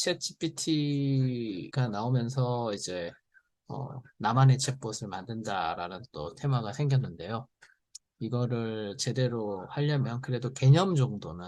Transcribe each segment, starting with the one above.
챗 GPT가 나오면서 이제 나만의 챗봇을 만든다라는 또 테마가 생겼는데요. 이거를 제대로 하려면 그래도 개념 정도는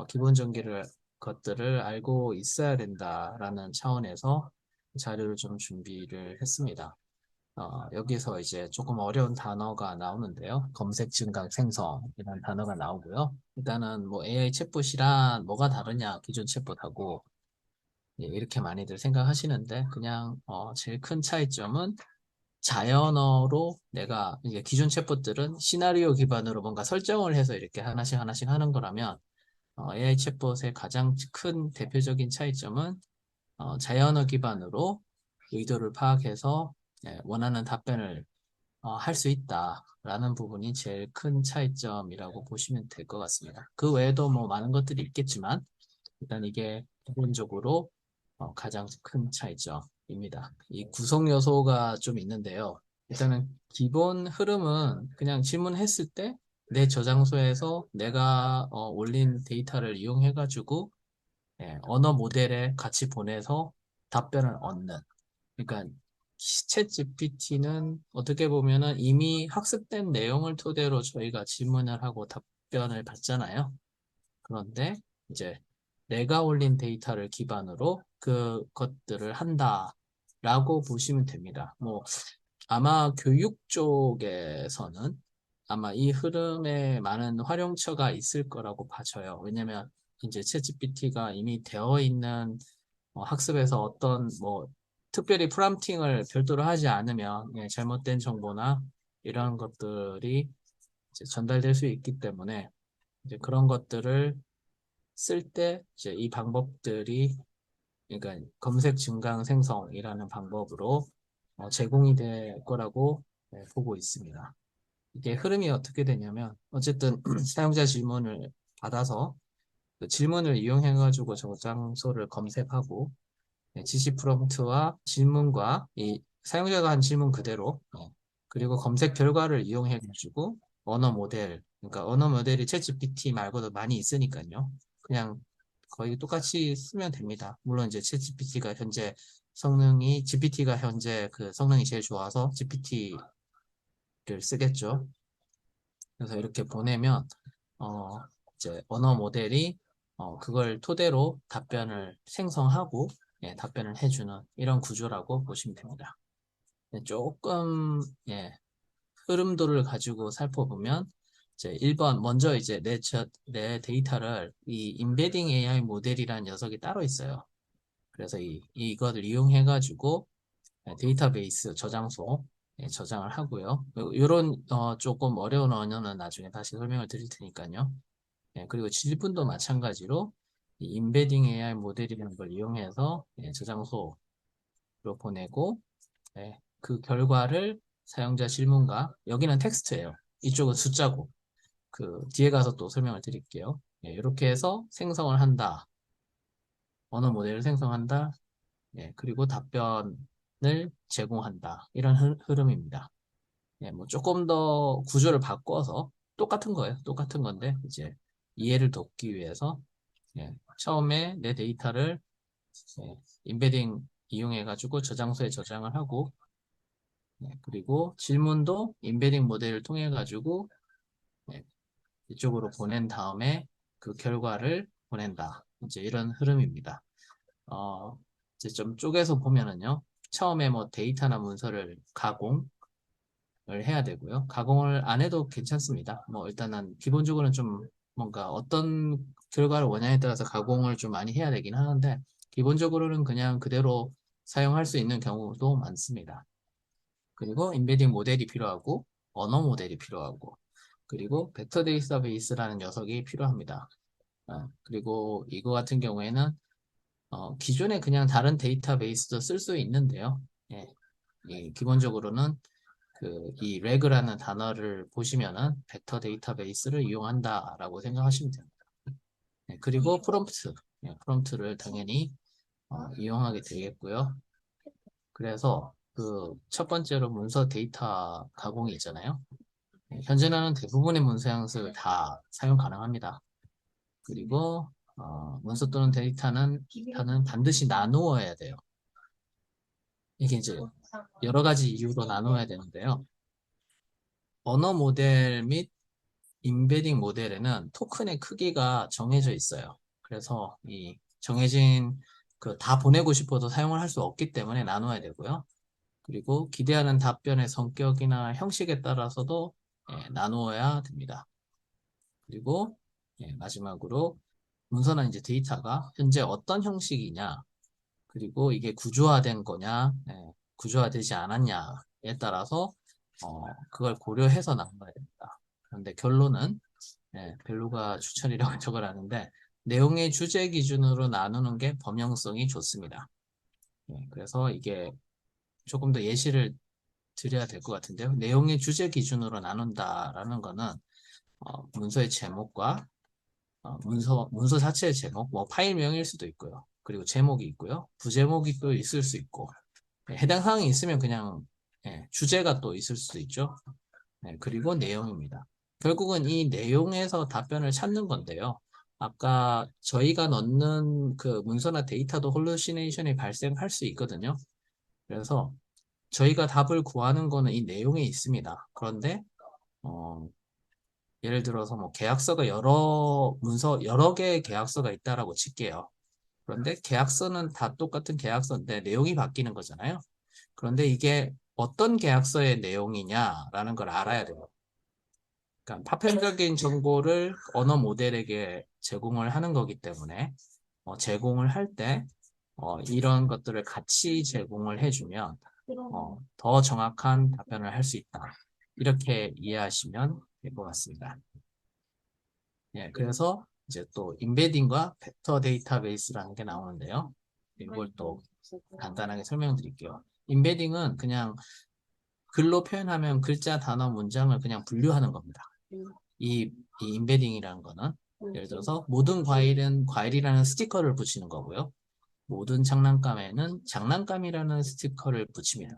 기본적인 것들을 알고 있어야 된다라는 차원에서 자료를 좀 준비를 했습니다. 여기서 이제 조금 어려운 단어가 나오는데요. 검색 증강 생성이라는 단어가 나오고요. 일단은 뭐 AI 챗봇이란 뭐가 다르냐, 기존 챗봇하고 예, 이렇게 많이들 생각하시는데 그냥 제일 큰 차이점은 자연어로 내가 이제 기존 챗봇들은 시나리오 기반으로 뭔가 설정을 해서 이렇게 하나씩 하나씩 하는 거라면 AI 챗봇의 가장 큰 대표적인 차이점은 자연어 기반으로 의도를 파악해서 예, 원하는 답변을 할 수 있다라는 부분이 제일 큰 차이점이라고 보시면 될 것 같습니다. 그 외에도 뭐 많은 것들이 있겠지만 일단 이게 기본적으로 가장 큰 차이점입니다. 이 구성 요소가 좀 있는데요. 일단은 기본 흐름은 그냥 질문했을 때 내 저장소에서 내가 올린 데이터를 이용해가지고 예, 언어 모델에 같이 보내서 답변을 얻는. 그러니까 챗 GPT는 어떻게 보면은 이미 학습된 내용을 토대로 저희가 질문을 하고 답변을 받잖아요. 그런데 이제 내가 올린 데이터를 기반으로 그것들을 한다라고 보시면 됩니다. 뭐 아마 교육 쪽에서는 아마 이 흐름에 많은 활용처가 있을 거라고 봐져요. 왜냐면 이제 챗GPT가 이미 되어 있는 학습에서 어떤 뭐 특별히 프롬프팅을 별도로 하지 않으면 예, 잘못된 정보나 이런 것들이 이제 전달될 수 있기 때문에 이제 그런 것들을 쓸 때 이제 이 방법들이 그러니까 검색 증강 생성이라는 방법으로 제공이 될 거라고 보고 있습니다. 이게 흐름이 어떻게 되냐면 어쨌든 사용자 질문을 받아서 그 질문을 이용해 가지고 저장소를 검색하고 지시 프롬프트와 질문과 이 사용자가 한 질문 그대로 그리고 검색 결과를 이용해 가지고 언어 모델 그러니까 언어 모델이 챗GPT 말고도 많이 있으니까요. 그냥 거의 똑같이 쓰면 됩니다. 물론 이제 챗GPT가 현재 성능이 GPT가 현재 그 성능이 제일 좋아서 GPT를 쓰겠죠. 그래서 이렇게 보내면 어 이제 언어 모델이 그걸 토대로 답변을 생성하고 예, 답변을 해주는 이런 구조라고 보시면 됩니다. 예, 조금 예, 흐름도를 가지고 살펴보면 이제 1번 먼저 이제 내 데이터를 이 임베딩 AI 모델이라는 녀석이 따로 있어요. 그래서 이것을 이용해 가지고 데이터베이스 저장소 저장을 하고요. 이런 조금 어려운 언어는 나중에 다시 설명을 드릴 테니까요. 그리고 질문도 마찬가지로 이 임베딩 AI 모델이라는 걸 이용해서 저장소로 보내고 그 결과를 사용자 질문과 여기는 텍스트예요. 이쪽은 숫자고 그 뒤에 가서 또 설명을 드릴게요. 이렇게 해서 생성을 한다. 언어 모델을 생성한다. 그리고 답변을 제공한다. 이런 흐름입니다. 뭐 조금 더 구조를 바꿔서 똑같은 거예요. 똑같은 건데 이제 이해를 돕기 위해서 처음에 내 데이터를 임베딩 이용해 가지고 저장소에 저장을 하고 그리고 질문도 임베딩 모델을 통해 가지고 이쪽으로 보낸 다음에 그 결과를 보낸다. 이제 이런 흐름입니다. 이제 좀 쪼개서 보면은요. 처음에 뭐 데이터나 문서를 가공을 해야 되고요. 가공을 안 해도 괜찮습니다. 뭐 일단은 기본적으로는 좀 뭔가 어떤 결과를 원하에 따라서 가공을 좀 많이 해야 되긴 하는데 기본적으로는 그냥 그대로 사용할 수 있는 경우도 많습니다. 그리고 인베딩 모델이 필요하고 언어 모델이 필요하고 그리고 벡터 데이터베이스라는 녀석이 필요합니다. 그리고 이거 같은 경우에는 기존에 그냥 다른 데이터베이스도 쓸 수 있는데요. 예, 기본적으로는 이 reg라는 단어를 보시면은 벡터 데이터베이스를 이용한다라고 생각하시면 됩니다. 그리고 프롬프트를 당연히 이용하게 되겠고요. 그래서 그 첫 번째로 문서 데이터 가공이 있잖아요. 현재는 대부분의 문서 양식을 다 사용 가능합니다. 그리고 문서 또는 데이터는 반드시 나누어야 돼요. 이게 이제 여러 가지 이유로 나누어야 되는데요. 언어 모델 및 임베딩 모델에는 토큰의 크기가 정해져 있어요. 그래서 이 정해진 그 다 보내고 싶어도 사용을 할 수 없기 때문에 나눠야 되고요. 그리고 기대하는 답변의 성격이나 형식에 따라서도 나누어야 됩니다. 그리고 마지막으로 문서나 이제 데이터가 현재 어떤 형식이냐, 그리고 이게 구조화된 거냐, 구조화되지 않았냐에 따라서 그걸 고려해서 나눠야 됩니다. 그런데 결론은 벨루가 추천이라고 적어놨는데 내용의 주제 기준으로 나누는 게 범용성이 좋습니다. 그래서 이게 조금 더 예시를 드려야 될 것 같은데요. 내용의 주제 기준으로 나눈다라는 거는 문서의 제목과 문서 자체의 제목, 뭐 파일명일 수도 있고요. 그리고 제목이 있고요. 부제목이 또 있을 수 있고 해당 사항이 있으면 그냥 주제가 또 있을 수도 있죠. 그리고 내용입니다. 결국은 이 내용에서 답변을 찾는 건데요. 아까 저희가 넣는 그 문서나 데이터도 홀루시네이션이 발생할 수 있거든요. 그래서 저희가 답을 구하는 거는 이 내용에 있습니다. 그런데 예를 들어서 뭐 계약서가 여러 개의 계약서가 있다라고 칠게요. 그런데 계약서는 다 똑같은 계약서인데 내용이 바뀌는 거잖아요. 그런데 이게 어떤 계약서의 내용이냐라는 걸 알아야 돼요. 그러니까 파편적인 정보를 언어 모델에게 제공을 하는 거기 때문에 제공을 할 때 이런 것들을 같이 제공을 해주면 더 정확한 답변을 할 수 있다. 이렇게 이해하시면 될 것 같습니다. 그래서 이제 또 인베딩과 벡터 데이터베이스라는 게 나오는데요. 이걸 또 간단하게 설명드릴게요. 인베딩은 그냥 글로 표현하면 글자, 단어, 문장을 그냥 분류하는 겁니다. 이 인베딩이라는 거는 예를 들어서 모든 과일은 과일이라는 스티커를 붙이는 거고요. 모든 장난감에는 장난감이라는 스티커를 붙입니다.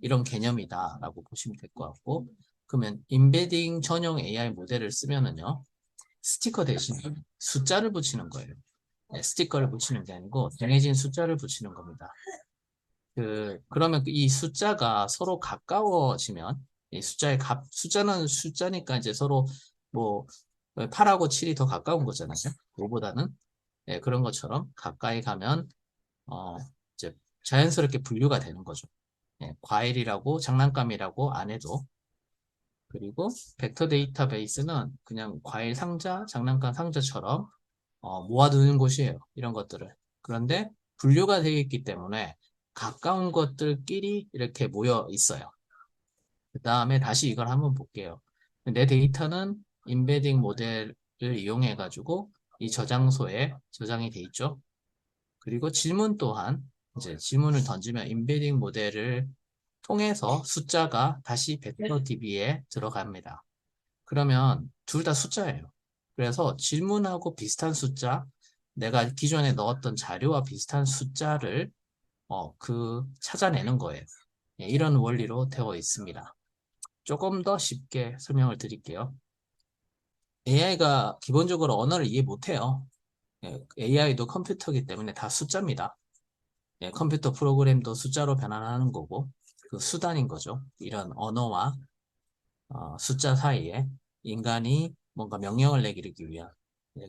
이런 개념이다라고 보시면 될 것 같고, 그러면 인베딩 전용 AI 모델을 쓰면은요, 스티커 대신 숫자를 붙이는 거예요. 스티커를 붙이는 게 아니고 정해진 숫자를 붙이는 겁니다. 그러면 이 숫자가 서로 가까워지면 이 숫자는 숫자니까 이제 서로 뭐 8하고 7이 더 가까운 거잖아요. 5보다는 그런 것처럼 가까이 가면 이제 자연스럽게 분류가 되는 거죠. 과일이라고 장난감이라고 안 해도. 그리고 벡터 데이터베이스는 그냥 과일 상자, 장난감 상자처럼 모아두는 곳이에요. 이런 것들을. 그런데 분류가 되어 있기 때문에 가까운 것들끼리 이렇게 모여 있어요. 그 다음에 다시 이걸 한번 볼게요. 내 데이터는 인베딩 모델을 이용해 가지고 이 저장소에 저장이 돼 있죠. 그리고 질문 또한 이제 질문을 던지면 인베딩 모델을 통해서 숫자가 다시 벡터 DB에 들어갑니다. 그러면 둘 다 숫자예요. 그래서 질문하고 비슷한 숫자, 내가 기존에 넣었던 자료와 비슷한 숫자를 찾아내는 거예요. 이런 원리로 되어 있습니다. 조금 더 쉽게 설명을 드릴게요. AI가 기본적으로 언어를 이해 못해요. AI도 컴퓨터이기 때문에 다 숫자입니다. 컴퓨터 프로그램도 숫자로 변환하는 거고 그 수단인 거죠. 이런 언어와 숫자 사이에 인간이 뭔가 명령을 내리기 위한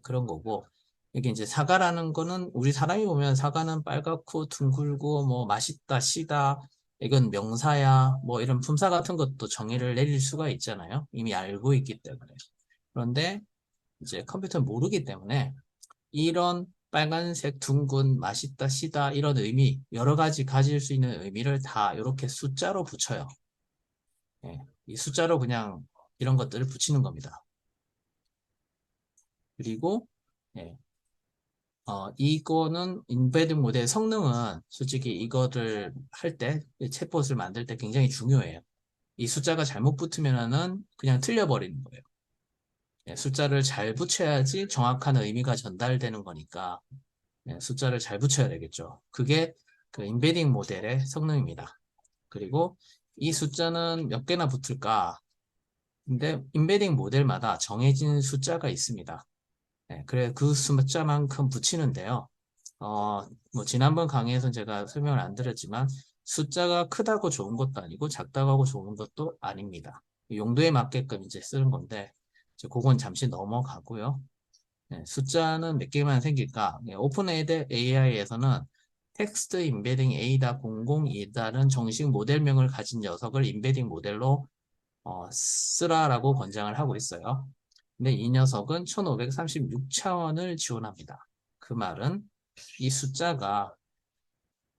그런 거고 이게 이제 사과라는 거는 우리 사람이 보면 사과는 빨갛고 둥글고 뭐 맛있다, 시다 이건 명사야 뭐 이런 품사 같은 것도 정의를 내릴 수가 있잖아요. 이미 알고 있기 때문에. 그런데 이제 컴퓨터는 모르기 때문에 이런 빨간색, 둥근, 맛있다, 시다 이런 의미 여러 가지 가질 수 있는 의미를 다 이렇게 숫자로 붙여요. 이 숫자로 그냥 이런 것들을 붙이는 겁니다. 그리고 이거는 인베딩 모델 성능은 솔직히 이거를 할 때, 챗봇을 만들 때 굉장히 중요해요. 이 숫자가 잘못 붙으면은 그냥 틀려버리는 거예요. 숫자를 잘 붙여야지 정확한 의미가 전달되는 거니까 숫자를 잘 붙여야 되겠죠. 그게 그 인베딩 모델의 성능입니다. 그리고 이 숫자는 몇 개나 붙을까? 근데 인베딩 모델마다 정해진 숫자가 있습니다. 네, 그래 그 숫자만큼 붙이는데요. 뭐 지난번 강의에서 제가 설명을 안 드렸지만 숫자가 크다고 좋은 것도 아니고 작다고 하고 좋은 것도 아닙니다. 용도에 맞게끔 이제 쓰는 건데 이제 그건 잠시 넘어가고요. 네, 숫자는 몇 개만 생길까? 네, 오픈 AI에서는 텍스트 임베딩 A.002라는 정식 모델명을 가진 녀석을 임베딩 모델로 쓰라라고 권장을 하고 있어요. 근데 이 녀석은 1536차원을 지원합니다. 그 말은 이 숫자가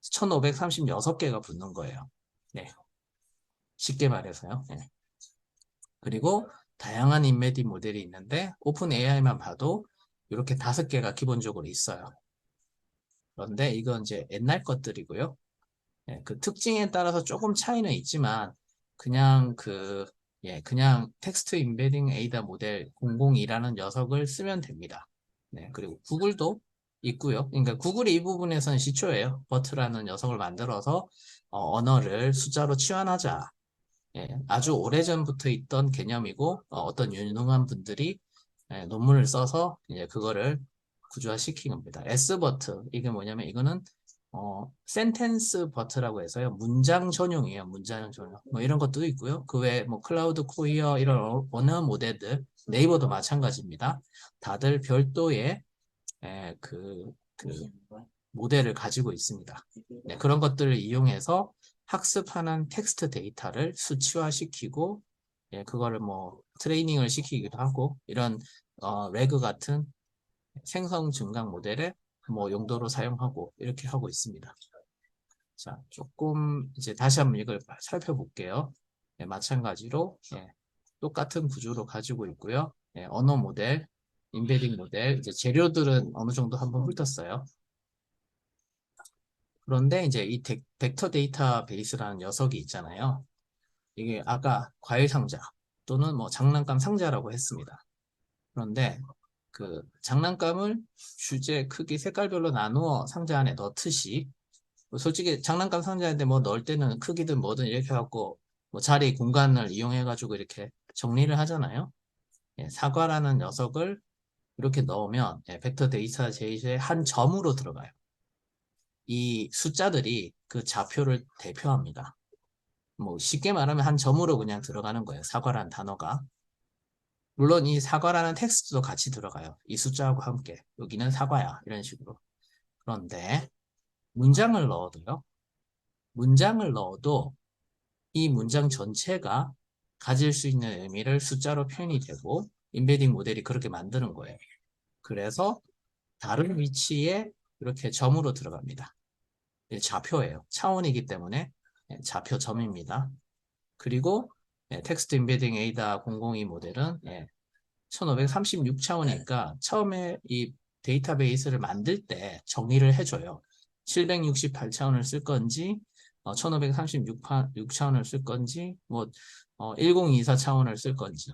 1536개가 붙는 거예요. 네, 쉽게 말해서요. 네. 그리고 다양한 인메디 모델이 있는데 오픈 AI만 봐도 이렇게 5개가 기본적으로 있어요. 그런데 이건 이제 옛날 것들이고요. 예, 그 특징에 따라서 조금 차이는 있지만 그냥 그냥 텍스트 인베딩 에이다 모델 002라는 녀석을 쓰면 됩니다. 네, 그리고 구글도 있고요. 그러니까 구글이 이 부분에서는 시초예요. 버트라는 녀석을 만들어서 언어를 숫자로 치환하자. 예, 아주 오래전부터 있던 개념이고 떤 유능한 분들이 논문을 써서 이제 그거를 구조화시킨 겁니다. S버트 이게 뭐냐면 이거는 센텐스 버트라고 해서요. 문장 전용이에요. 문장 전용. 뭐 이런 것도 있고요. 그 외에 뭐 클라우드 코이어 이런 언어 모델들 네이버도 마찬가지입니다. 다들 별도의 그 모델을 가지고 있습니다. 네, 그런 것들을 이용해서 학습하는 텍스트 데이터를 수치화시키고 그거를 뭐 트레이닝을 시키기도 하고 이런 레그 같은 생성 증강 모델의 뭐 용도로 사용하고 이렇게 하고 있습니다. 자, 조금 이제 다시 한번 이걸 살펴볼게요. 네, 마찬가지로 똑같은 구조로 가지고 있고요. 언어 모델, 인베딩 모델, 이제 재료들은 어느 정도 한번 훑었어요. 그런데 이제 이 벡터 데이터베이스라는 녀석이 있잖아요. 이게 아까 과일 상자 또는 뭐 장난감 상자라고 했습니다. 그런데 그 장난감을 주제, 크기, 색깔별로 나누어 상자 안에 넣듯이 솔직히 장난감 상자인데 뭐 넣을 때는 크기든 뭐든 이렇게 해갖고 뭐 자리 공간을 이용해가지고 이렇게 정리를 하잖아요. 사과라는 녀석을 이렇게 넣으면 벡터 데이터 제이의 한 점으로 들어가요. 이 숫자들이 그 좌표를 대표합니다. 뭐 쉽게 말하면 한 점으로 그냥 들어가는 거예요. 사과라는 단어가. 물론 이 사과라는 텍스트도 같이 들어가요. 이 숫자하고 함께. 여기는 사과야. 이런 식으로. 그런데 문장을 넣어도요. 문장을 넣어도 이 문장 전체가 가질 수 있는 의미를 숫자로 표현이 되고 인베딩 모델이 그렇게 만드는 거예요. 그래서 다른 위치에 이렇게 점으로 들어갑니다. 좌표예요. 차원이기 때문에 좌표 점입니다. 그리고 텍스트 인베딩 에이다 002 모델은 1536차원이니까 처음에 이 데이터베이스를 만들 때 정의를 해줘요. 768차원을 쓸 건지 1536차원을 쓸 건지 뭐 1024차원을 쓸 건지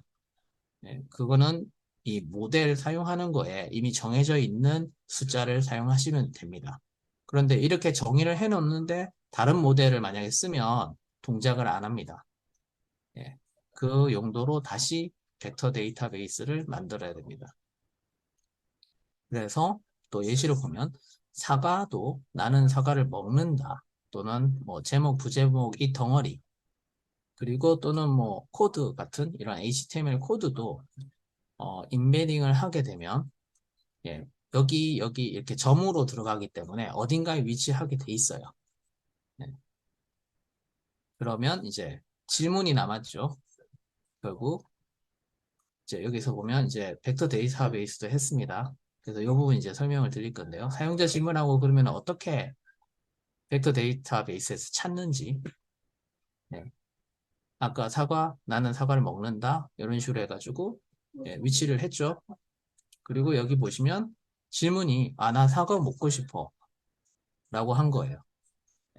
그거는 이 모델 사용하는 거에 이미 정해져 있는 숫자를 사용하시면 됩니다. 그런데 이렇게 정의를 해놓는데 다른 모델을 만약에 쓰면 동작을 안 합니다. 그 용도로 다시 벡터 데이터베이스를 만들어야 됩니다. 그래서 또 예시로 보면 사과도 나는 사과를 먹는다 또는 뭐 제목 부제목 이 덩어리 그리고 또는 뭐 코드 같은 이런 HTML 코드도 인베딩을 하게 되면 여기 이렇게 점으로 들어가기 때문에 어딘가에 위치하게 돼 있어요. 그러면 이제 질문이 남았죠. 결국 이제 여기서 보면 이제 벡터 데이터베이스도 했습니다. 그래서 이 부분 이제 설명을 드릴 건데요. 사용자 질문하고 그러면 어떻게 벡터 데이터베이스에서 찾는지. 아까 나는 사과를 먹는다. 이런 식으로 해가지고 위치를 했죠. 그리고 여기 보시면 질문이 나 사과 먹고 싶어 라고 한 거예요.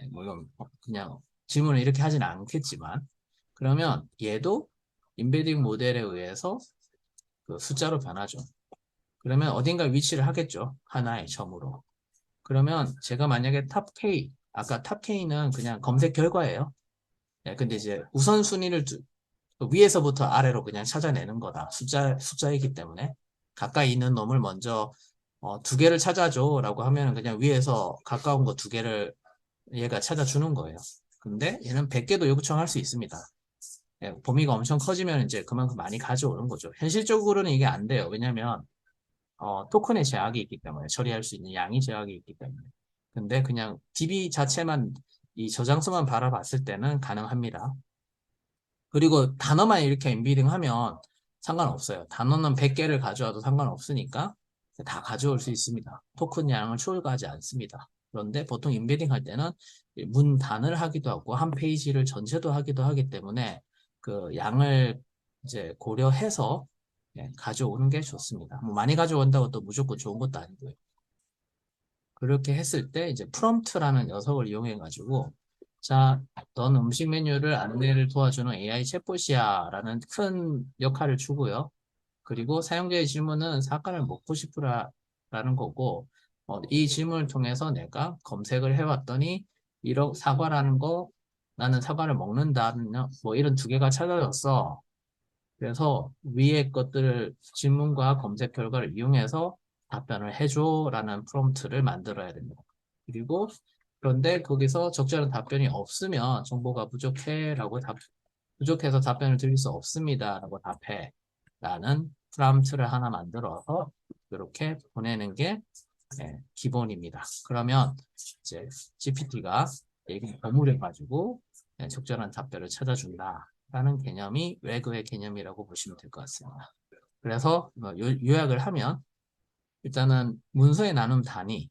물론 그냥 질문을 이렇게 하지는 않겠지만 그러면 얘도 인베딩 모델에 의해서 그 숫자로 변하죠. 그러면 어딘가 위치를 하겠죠. 하나의 점으로. 그러면 제가 만약에 탑 K, 아까 탑 K는 그냥 검색 결과예요. 근데 이제 우선순위를 위에서부터 아래로 그냥 찾아내는 거다. 숫자이기 때문에. 가까이 있는 놈을 먼저 2개를 찾아줘 라고 하면 그냥 위에서 가까운 거 2개를 얘가 찾아주는 거예요. 근데 얘는 100개도 요구청할 수 있습니다. 예, 범위가 엄청 커지면 이제 그만큼 많이 가져오는 거죠. 현실적으로는 이게 안 돼요. 왜냐면 토큰의 제약이 있기 때문에 처리할 수 있는 양이 제약이 있기 때문에. 근데 그냥 DB 자체만 이 저장소만 바라봤을 때는 가능합니다. 그리고 단어만 이렇게 엔비딩 하면 상관없어요. 단어는 100개를 가져와도 상관없으니까 다 가져올 수 있습니다. 토큰 양을 초월하지 않습니다. 그런데 보통 인베딩 할 때는 문단을 하기도 하고 한 페이지를 전체도 하기도 하기 때문에 그 양을 이제 고려해서 가져오는 게 좋습니다. 뭐 많이 가져온다고 또 무조건 좋은 것도 아니고요. 그렇게 했을 때 이제 프롬프트라는 녀석을 이용해 가지고 자, 넌 음식 메뉴를 안내를 도와주는 AI 챗봇이야 라는 큰 역할을 주고요. 그리고 사용자의 질문은 사과를 먹고 싶으라 라는 거고 이 질문을 통해서 내가 검색을 해왔더니 이런 사과라는 거 나는 사과를 먹는다는 뭐 이런 2개가 찾아졌어. 그래서 위의 것들을 질문과 검색 결과를 이용해서 답변을 해줘라는 프롬프트를 만들어야 됩니다. 그리고 그런데 거기서 적절한 답변이 없으면 정보가 부족해라고 부족해서 답변을 드릴 수 없습니다라고 답해라는 프롬프트를 하나 만들어서 이렇게 보내는 게 기본입니다. 그러면 이제 GPT가 얘기 버무려 가지고 적절한 답변을 찾아준다라는 개념이 외그의 개념이라고 보시면 될 것 같습니다. 그래서 요약을 하면 일단은 문서의 나눔 단위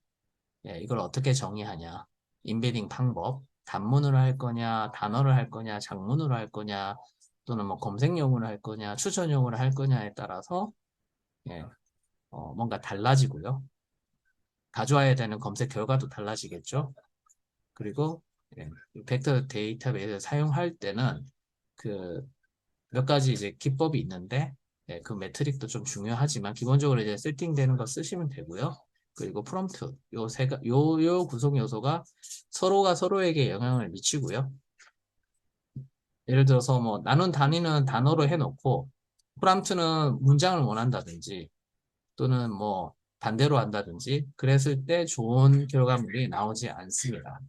이걸 어떻게 정의하냐 인베딩 방법 단문으로 할 거냐 단어를 할 거냐 장문으로 할 거냐 또는 뭐 검색용으로 할 거냐 추천용으로 할 거냐에 따라서 예, 뭔가 달라지고요. 가져와야 되는 검색 결과도 달라지겠죠. 그리고 벡터 데이터베이스 사용할 때는 그 몇 가지 이제 기법이 있는데 그 매트릭도 좀 중요하지만 기본적으로 이제 세팅되는 거 쓰시면 되고요. 그리고 프롬프트 요 구성 요소가 서로가 서로에게 영향을 미치고요. 예를 들어서 뭐 나눈 단위는 단어로 해놓고 프롬프트는 문장을 원한다든지 또는 뭐 반대로 한다든지 그랬을 때 좋은 결과물이 나오지 않습니다.